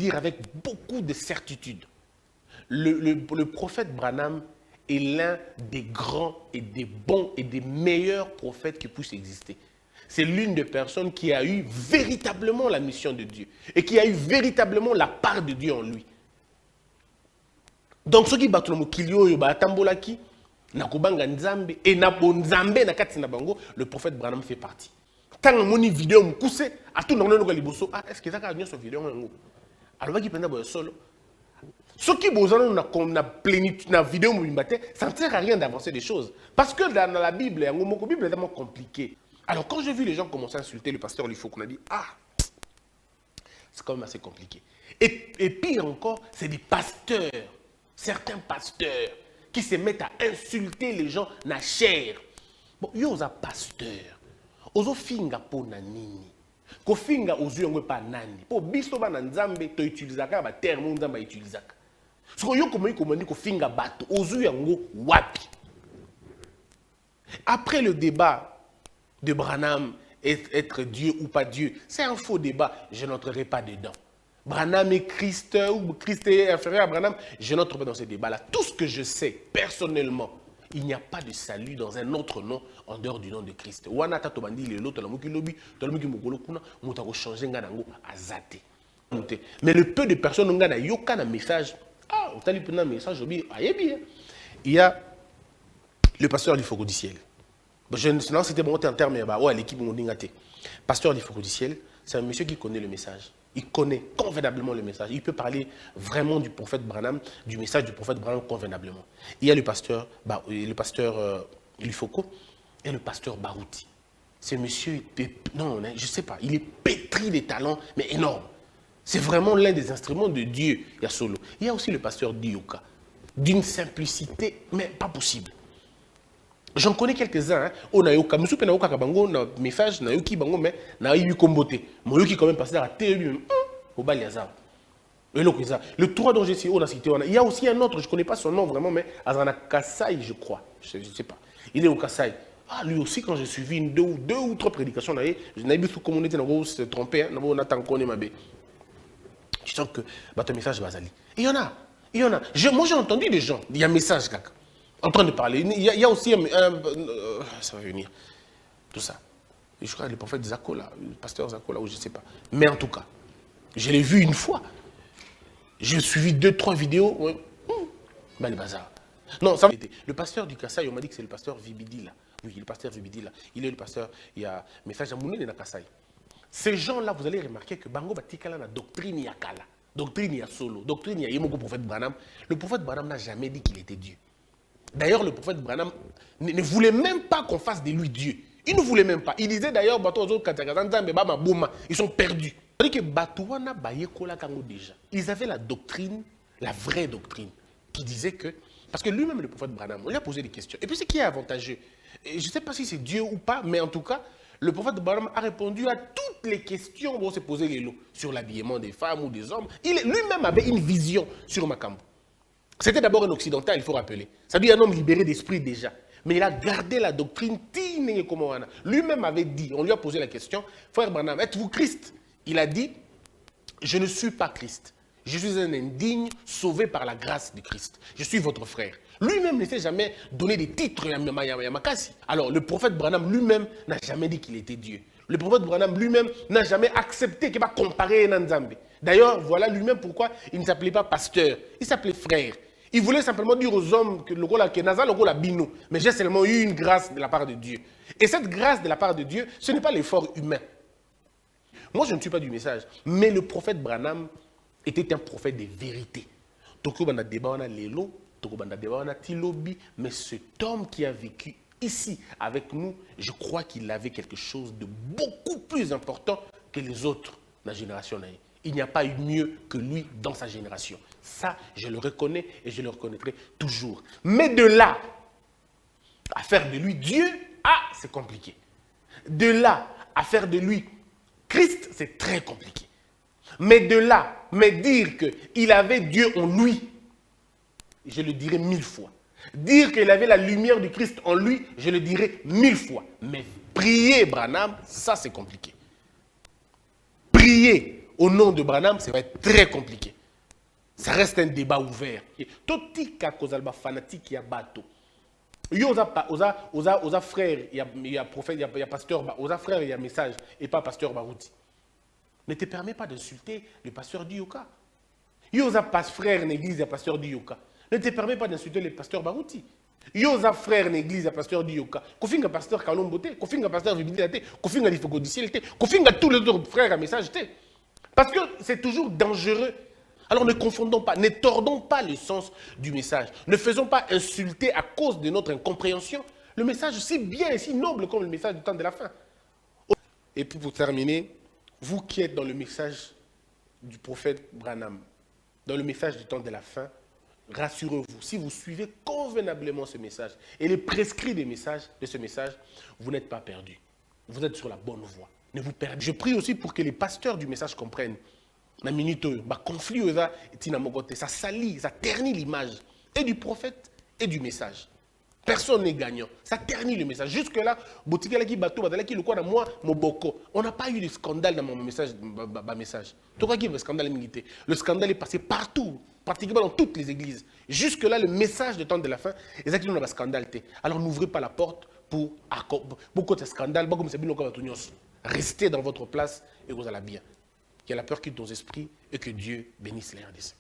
dire avec beaucoup de certitude, le prophète Branham est l'un des grands et des bons et des meilleurs prophètes qui puissent exister. C'est l'une des personnes qui a eu véritablement la mission de Dieu et qui a eu véritablement la part de Dieu en lui. Donc, ceux qui battent le mokilio, tambolaki, nakobanga nzambe et nabonzambe nakati na bango, le prophète Branham fait partie. Tant moni vidéo mukuse, à tout le monde liboso, ah est-ce que ça a une vidéo ngo? Alors qui pendant solo. Ceux qui besoin na plénitude na vidéo mubimbate, ça ne sert à rien d'avancer des choses parce que dans la Bible, la Bible est tellement compliqué. Alors quand j'ai vu les gens commencer à insulter le pasteur Lifo, qu'on a dit ah c'est quand même assez compliqué. Et pire encore, c'est des pasteurs. Certains pasteurs qui se mettent à insulter les gens na chair. Bon, yo za pasteur. Ozo finga po na nini. Ko finga ozo yongwe pa nani. Po biso ba na nzambe to utilizaka ba terme nzamba utilizaka. So yo komoni ko finga bato ozo yango wapi. Après le débat de Branham être Dieu ou pas Dieu, c'est un faux débat, je n'entrerai pas dedans. Branham est Christ ou Christ est inférieur à Branham, je n'entre pas dans ce débat-là. Tout ce que je sais, personnellement, il n'y a pas de salut dans un autre nom en dehors du nom de Christ. Mais le peu de personnes qui ont un message, il y a le pasteur du Fogo du ciel. Non, c'était bon en termes, l'équipe pasteur du Fogo du ciel, c'est un monsieur qui connaît le message. Il connaît convenablement le message. Il peut parler vraiment du prophète Branham, du message du prophète Branham convenablement. Il y a le pasteur Lifoko et le pasteur Barouti. Ce monsieur, non, je ne sais pas, il est pétri de talents, mais énorme. C'est vraiment l'un des instruments de Dieu, il y a solo. Il y a aussi le pasteur Dioka, d'une simplicité, mais pas possible. J'en connais quelques-uns. On a eu un message, on a eu bango, mais on a eu comboté. Moi, qui quand même passé dans la télé, au Baliazar. Le 3 dont j'ai cité, on a cité. Il y a aussi un autre, je ne connais pas son nom vraiment, mais Azana Kassai, je crois. Je ne sais pas. Il est au Kassai. Ah, lui aussi, quand j'ai suivi deux ou trois prédications, je n'ai vu sous communauté, on se tromper, on a tant qu'on est mabé. Tu sens que ton message va aller. Il y en a. Moi, j'ai entendu des gens, il y a un message, kaka. En train de parler. Il y a aussi ça va venir. Tout ça. Je crois le prophète Zakola, le pasteur Zakola, ou je ne sais pas. Mais en tout cas, je l'ai vu une fois. J'ai suivi 2-3 vidéos. Ouais. Ben, le bazar. Non, ça va. Le pasteur du Kassai, on m'a dit que c'est le pasteur Vibidi là. Oui, le pasteur Vibidi là. Il est le pasteur, il y a message à Mouné de Kassai. Ces gens-là, vous allez remarquer que Bango Batikala na doctrine yakala. Doctrine ya solo. Doctrine ya yemoko prophète Branham. Le prophète Branham n'a jamais dit qu'il était Dieu. D'ailleurs, le prophète Branham ne voulait même pas qu'on fasse de lui Dieu. Il ne voulait même pas. Il disait d'ailleurs, ils sont perdus. Ils avaient la doctrine, la vraie doctrine, qui disait que... Parce que lui-même, le prophète Branham, on lui a posé des questions. Et puis, ce qui est avantageux, je ne sais pas si c'est Dieu ou pas, mais en tout cas, le prophète Branham a répondu à toutes les questions où on s'est posé les lots, sur l'habillement des femmes ou des hommes. Lui-même avait une vision sur Makambo. C'était d'abord un occidental, il faut rappeler. Ça dit un homme libéré d'esprit déjà. Mais il a gardé la doctrine. Lui-même avait dit, on lui a posé la question, frère Branham, êtes-vous Christ? Il a dit, je ne suis pas Christ. Je suis un indigne sauvé par la grâce de Christ. Je suis votre frère. Lui-même ne s'est jamais donné des titres à Yamakasi. Alors le prophète Branham lui-même n'a jamais dit qu'il était Dieu. Le prophète Branham lui-même n'a jamais accepté qu'il va comparer Nzambe. D'ailleurs, voilà lui-même pourquoi il ne s'appelait pas pasteur. Il s'appelait frère. Il voulait simplement dire aux hommes que le rôle à Kenaza, le rôle à Bino. Mais j'ai seulement eu une grâce de la part de Dieu. Et cette grâce de la part de Dieu, ce n'est pas l'effort humain. Moi, je ne suis pas du message. Mais le prophète Branham était un prophète de vérité. Mais cet homme qui a vécu ici avec nous, je crois qu'il avait quelque chose de beaucoup plus important que les autres de la génération. Il n'y a pas eu mieux que lui dans sa génération. Ça, je le reconnais et je le reconnaîtrai toujours. Mais de là, à faire de lui Dieu, c'est compliqué. De là, à faire de lui Christ, c'est très compliqué. Mais de là, mais dire qu'il avait Dieu en lui, je le dirais 1000 fois. Dire qu'il avait la lumière du Christ en lui, je le dirais 1000 fois. Mais prier Branham, ça c'est compliqué. Prier au nom de Branham, ça va être très compliqué. Ça reste un débat ouvert. Tout tika kozalba fanatique ya bato. Yo oza frère, il y a prophète, il y a pasteur, oza frère, il y a message et pas pasteur Barouti. Ne te permets pas d'insulter le pasteur du Yoka. Yo oza pas frère l'église, il y a pasteur du Yoka. Ne te permets pas d'insulter le pasteur Barouti. Yo oza frère l'église, il y a pasteur du Yoka. Kofinga pasteur Kalombote, kofinga pasteur Vibilité, kofinga Lifogodiciel, kofinga tous les autres frères à message. Parce que c'est toujours dangereux. Alors ne confondons pas, ne tordons pas le sens du message. Ne faisons pas insulter à cause de notre incompréhension le message si bien et si noble comme le message du temps de la fin. Et puis pour terminer, vous qui êtes dans le message du prophète Branham, dans le message du temps de la fin, rassurez-vous, si vous suivez convenablement ce message et les prescrits des messages, de ce message, vous n'êtes pas perdu. Vous êtes sur la bonne voie. Ne vous perdez. Je prie aussi pour que les pasteurs du message comprennent. La minute, conflit, ça salit, ça ternit l'image et du prophète et du message. Personne n'est gagnant. Ça ternit le message. Jusque-là, on n'a pas eu de scandale dans mon message. Le scandale est passé partout, pratiquement dans toutes les églises. Jusque-là, le message de temps de la fin, exactement, un scandale. Alors n'ouvrez pas la porte pour beaucoup de scandales. Restez dans votre place et vous allez bien. Que la peur quitte nos esprits et que Dieu bénisse les RDC.